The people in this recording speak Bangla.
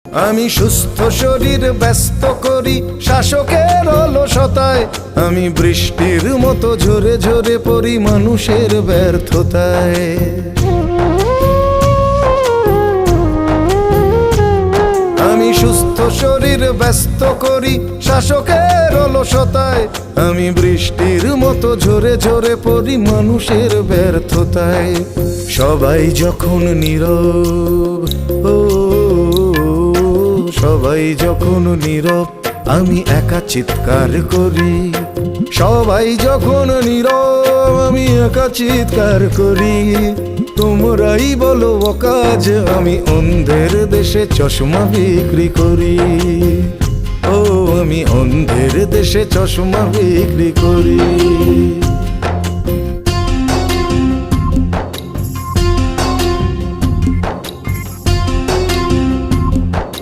আমি সুস্থ শরীর ব্যস্ত করি শাসকের অলসতায়, আমি বৃষ্টির মতো ঝরে ঝরে পড়ি মানুষের ব্যর্থতায়। আমি সুস্থ শরীর ব্যস্ত করি শাসকের অলসতায়, আমি বৃষ্টির মতো ঝরে ঝরে পড়ি মানুষের ব্যর্থতায়। সবাই যখন নীরব, ও সবাই যখন নীরব, আমি একা চিৎকার করি। সবাই যখন নীরব, আমি একা চিৎকার করি। তোমরাই বলো অকাজ, আমি অন্ধের দেশে চশমা বিক্রি করি। ও আমি অন্ধের দেশে চশমা বিক্রি করি।